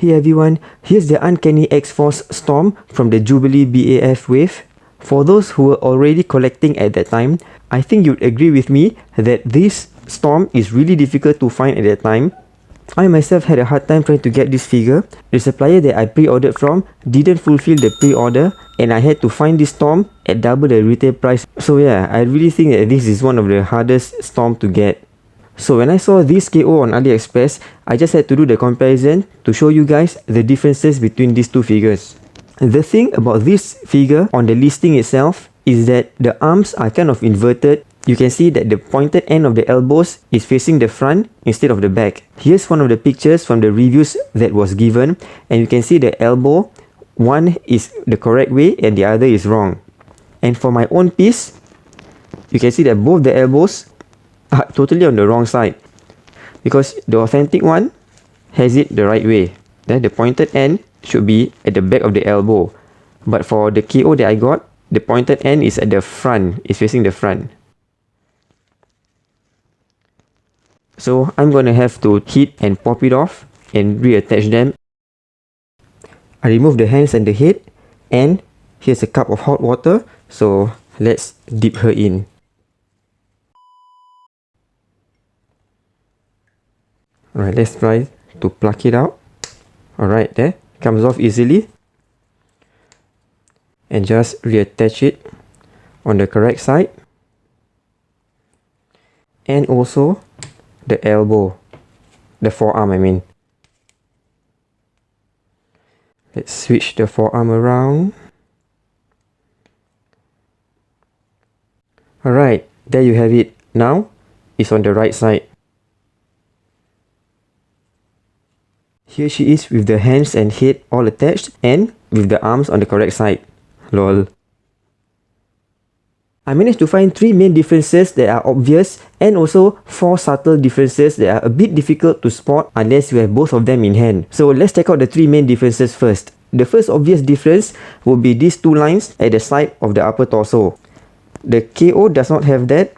Hey everyone, here's the Uncanny X-force Storm from the Jubilee BAF Wave. For those who were already collecting at that time, I think you'd agree with me that this Storm is really difficult to find at that time. I myself had a hard time trying to get this figure. The supplier that I pre-ordered from didn't fulfill the pre-order and I had to find this Storm at double the retail price. So yeah, I really think that this is one of the hardest Storm to get. So when I saw this KO on AliExpress, I just had to do the comparison to show you guys the differences between these two figures. The thing about this figure on the listing itself is that the arms are kind of inverted. You can see that the pointed end of the elbows is facing the front instead of the back. Here's one of the pictures from the reviews that was given, and you can see the elbow, one is the correct way and the other is wrong. And for my own piece, you can see that both the elbows are totally on the wrong side, because the authentic one has it the right way. Then the pointed end should be at the back of the elbow, but for the KO that I got, the pointed end is at the front, is facing the front. So I'm gonna have to heat and pop it off and reattach them. I remove the hands and the head, and here's a cup of hot water, so let's dip her in. Alright, let's try to pluck it out. Alright, there, comes off easily. And just reattach it on the correct side. And also the elbow, the forearm I mean. Let's switch the forearm around. Alright, there you have it. Now it's on the right side. Here she is with the hands and head all attached and with the arms on the correct side. Lol. I managed to find 3 main differences that are obvious and also 4 subtle differences that are a bit difficult to spot unless you have both of them in hand. So let's check out the 3 main differences first. The first obvious difference would be these 2 lines at the side of the upper torso. The KO does not have that,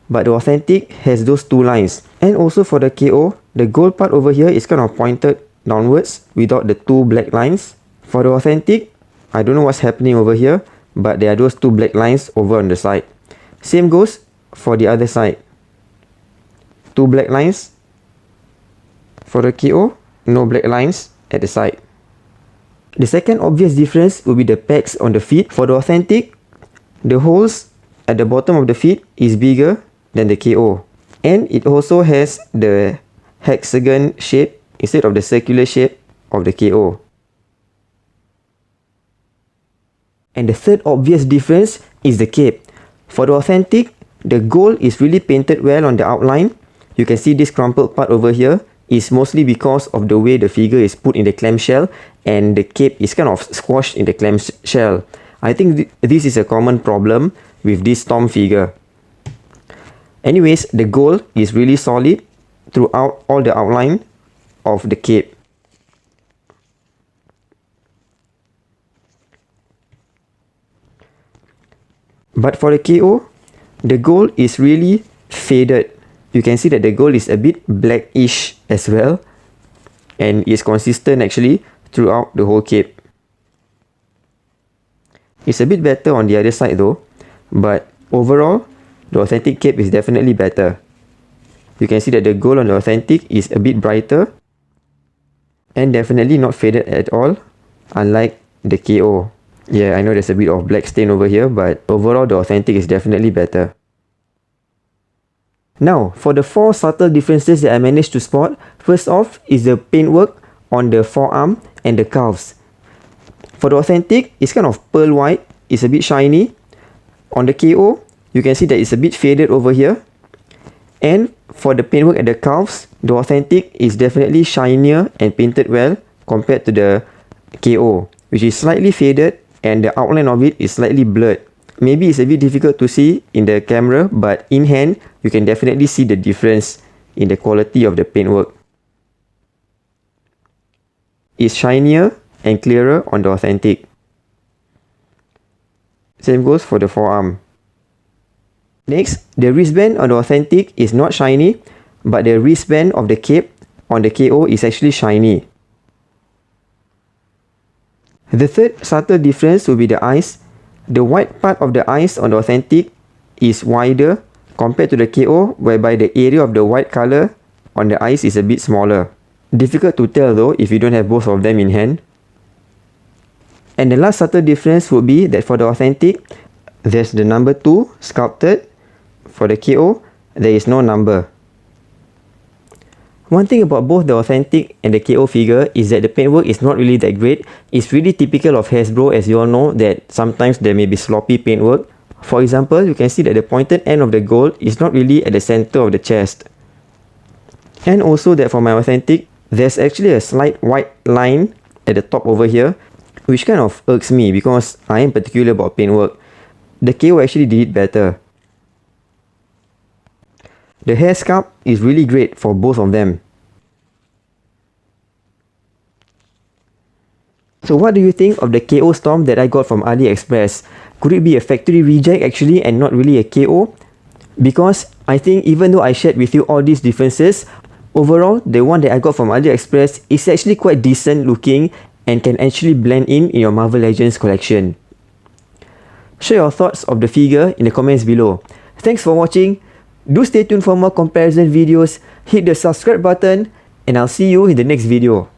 but the authentic has those 2 lines. And also for the KO, the gold part over here is kind of pointed downwards without the 2 black lines. For the authentic, I don't know what's happening over here, but there are those 2 black lines over on the side. Same goes for the other side. 2 black lines. For the KO, no black lines at the side. The second obvious difference will be the pegs on the feet. For the authentic, the holes at the bottom of the feet is bigger than the KO. And it also has the hexagon shape instead of the circular shape of the KO. And the third obvious difference is the cape. For the authentic, the gold is really painted well on the outline. You can see this crumpled part over here is mostly because of the way the figure is put in the clamshell, and the cape is kind of squashed in the clamshell. I think this is a common problem with this Storm figure. Anyways, the gold is really solid throughout all the outline of the cape. But for the KO, the gold is really faded. You can see that the gold is a bit blackish as well, and is consistent actually throughout the whole cape. It's a bit better on the other side though, but overall, the authentic cape is definitely better. You can see that the gold on the authentic is a bit brighter and definitely not faded at all, unlike the KO. Yeah, I know there's a bit of black stain over here, but overall the authentic is definitely better. Now, for the 4 subtle differences that I managed to spot, first off is the paintwork on the forearm and the calves. For the authentic, it's kind of pearl white, it's a bit shiny. On the KO, you can see that it's a bit faded over here. And for the paintwork at the calves, the authentic is definitely shinier and painted well compared to the KO, which is slightly faded and the outline of it is slightly blurred. Maybe it's a bit difficult to see in the camera, but in hand, you can definitely see the difference in the quality of the paintwork. It's shinier and clearer on the authentic. Same goes for the forearm. Next, the wristband on the authentic is not shiny, but the wristband of the cape on the KO is actually shiny. The third subtle difference will be the eyes. The white part of the eyes on the Authentic is wider compared to the KO, whereby the area of the white color on the eyes is a bit smaller. Difficult to tell though if you don't have both of them in hand. And the last subtle difference would be that for the Authentic, there's the number 2 sculpted. For the KO, there is no number. One thing about both the Authentic and the KO figure is that the paintwork is not really that great. It's really typical of Hasbro, as you all know that sometimes there may be sloppy paintwork. For example, you can see that the pointed end of the gold is not really at the center of the chest. And also that for my Authentic, there's actually a slight white line at the top over here, which kind of irks me because I am particular about paintwork. The KO actually did it better. The hair sculpt is really great for both of them. So what do you think of the KO Storm that I got from AliExpress? Could it be a factory reject actually and not really a KO? Because I think even though I shared with you all these differences, overall the one that I got from AliExpress is actually quite decent looking and can actually blend in your Marvel Legends collection. Share your thoughts of the figure in the comments below. Thanks for watching. Do stay tuned for more comparison videos, hit the subscribe button, and I'll see you in the next video.